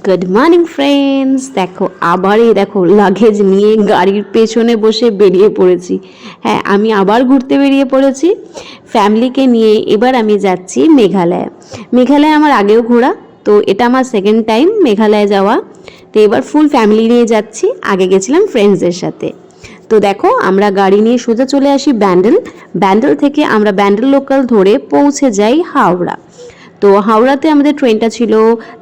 Good morning friends. দেখো আবারই দেখো luggage নিয়ে গাড়ির পেছনে বসে বেরিয়ে পড়েছি। হ্যাঁ, আমি আবার ঘুরতে বেরিয়ে পড়েছি ফ্যামিলিকে নিয়ে। এবার আমি যাচ্ছি মেঘালয়। মেঘালয় আমার আগেও ঘোরা, তো এটা আমার সেকেন্ড টাইম মেঘালয় যাওয়া। তো এবার ফুল ফ্যামিলি নিয়ে যাচ্ছি, আগে গেছিলাম ফ্রেন্ডসদের সাথে। তো দেখো আমরা গাড়ি নিয়ে সোজা চলে আসি ব্যান্ডেল থেকে আমরা ব্যান্ডেল লোকাল ধরে পৌঁছে যাই হাওড়া। তো হাওড়াতে আমাদের ট্রেনটা ছিল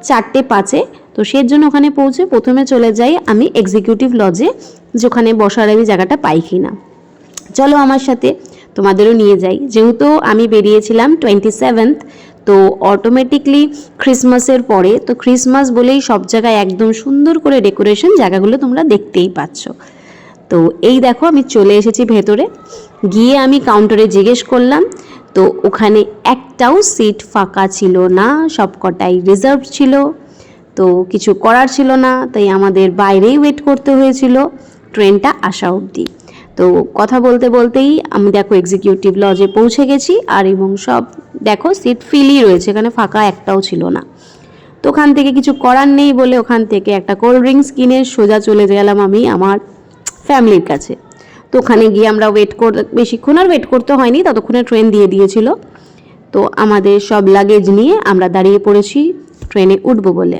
4:05। তো সেই জন্য ওখানে পৌঁছে প্রথমে চলে যাই আমি এক্সিকিউটিভ লজে, যেখানে বসার আমি জায়গাটা পাই কি না। চলো আমার সাথে, তোমাদেরও নিয়ে যাই। যেহেতু আমি বেরিয়েছিলাম 27th, তো অটোমেটিকলি ক্রিসমাসের পরে, তো ক্রিসমাস বলেই সব জায়গায় একদম সুন্দর করে ডেকোরেশন, জায়গাগুলো তোমরা দেখতেই পাচ্ছ। তো এই দেখো আমি চলে এসেছি ভেতরে। গিয়ে আমি কাউন্টারে জিজ্ঞেস করলাম, তো ওখানে একটাও সিট ফাঁকা ছিল না, সবকটাই রিজার্ভ ছিল। তো কিছু করার ছিল না, তাই আমাদের বাইরেই ওয়েট করতে হয়েছিল ট্রেনটা আসা অবধি। তো কথা বলতে বলতেই আমি দেখো এক্সিকিউটিভ লজে পৌঁছে গেছি, আর এবং সব দেখো সিট ফিলই রয়েছে, এখানে ফাঁকা একটাও ছিল না। তো ওখান থেকে কিছু করার নেই বলে ওখান থেকে একটা কোল্ড ড্রিঙ্কস কিনে সোজা চলে গেলাম আমি আমার ফ্যামিলির কাছে। তো ওখানে গিয়ে আমরা বেশিক্ষণ আর ওয়েট করতে হয়নি, ততক্ষণে ট্রেন দিয়ে দিয়েছিল। তো আমাদের সব লাগেজ নিয়ে আমরা দাঁড়িয়ে পড়েছি ট্রেনে উঠবো বলে।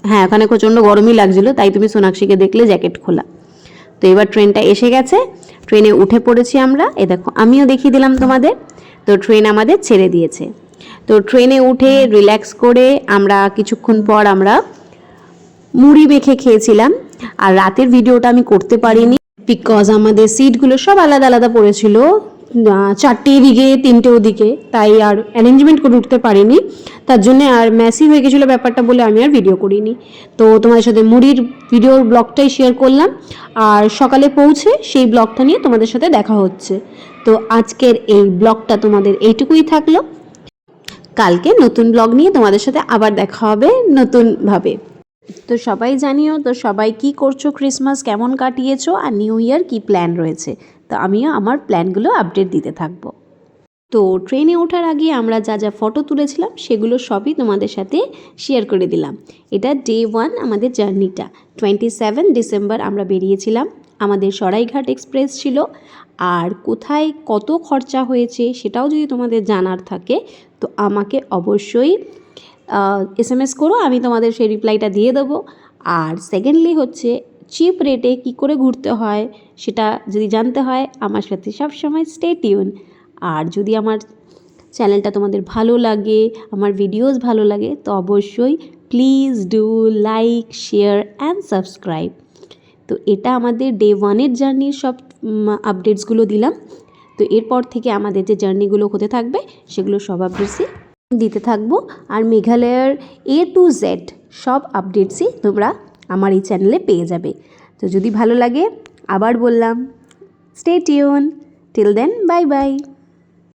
হ্যাঁ, ওখানে প্রচণ্ড গরমই লাগছিল, তাই তুমি সোনাক্ষীকে দেখলে জ্যাকেট খোলা। তো এবার ট্রেনটা এসে গেছে, ট্রেনে উঠে পড়েছি আমরা। এ দেখো আমিও দেখিয়ে দিলাম তোমাদের। তো ট্রেন আমাদের ছেড়ে দিয়েছে। তো ট্রেনে উঠে রিল্যাক্স করে আমরা কিছুক্ষণ পর আমরা মুড়ি মেখে খেয়েছিলাম। আর রাতের ভিডিওটা আমি করতে পারিনি, বিকজ আমাদের সিটগুলো সব আলাদা আলাদা পড়েছিল, 4টে এদিকে 3টে ওদিকে, তাই আর অ্যারেঞ্জমেন্ট করে উঠতে পারিনি। তার জন্য আর মেসি হয়ে গেছিলো ব্যাপারটা বলে আমি আর ভিডিও করিনি। তো তোমাদের সাথে মুড়ির ভিডিওর ব্লগটাই শেয়ার করলাম, আর সকালে পৌঁছে সেই ব্লগটা নিয়ে তোমাদের সাথে দেখা হচ্ছে। তো আজকের এই ব্লগটা তোমাদের এইটুকুই থাকলো। কালকে নতুন ব্লগ নিয়ে তোমাদের সাথে আবার দেখা হবে নতুনভাবে। তো সবাই জানিও তো সবাই কি করছো, ক্রিসমাস কেমন কাটিয়েছো, আর নিউ ইয়ার কি প্ল্যান রয়েছে। তো আমিও আমার প্ল্যানগুলো আপডেট দিতে থাকবো। তো ট্রেনে ওঠার আগে আমরা যা যা ফটো তুলেছিলাম সেগুলো সবই তোমাদের সাথে শেয়ার করে দিলাম। এটা ডে 1 আমাদের জার্নিটা। 27 ডিসেম্বর আমরা বেরিয়েছিলাম, আমাদের সরাইঘাট এক্সপ্রেস ছিল। আর কোথায় কত খরচা হয়েছে সেটাও যদি তোমাদের জানার থাকে তো আমাকে অবশ্যই SMS করো, আমি তোমাদের সেই রিপ্লাইটা দিয়ে দেবো। আর সেকেন্ডলি হচ্ছে চিপ রেটে কী করে ঘুরতে হয় সেটা যদি জানতে হয় আমার সাথে সবসময় স্টে টিউন। আর যদি আমার চ্যানেলটা তোমাদের ভালো লাগে, আমার ভিডিওস ভালো লাগে, তো অবশ্যই please do like, share and subscribe. তো এটা আমাদের ডে 1-এর জার্নির সব আপডেটসগুলো দিলাম। তো এরপর থেকে আমাদের যে জার্নিগুলো হতে থাকবে সেগুলো সব আপডেটসই দিতে থাকবো। আর মেঘালয়ের A to Z সব আপডেটসই তোমরা আমার এই চ্যানেলে পেয়ে যাবে। তো যদি ভালো লাগে, আবার বললাম, stay tune. Till then, bye by.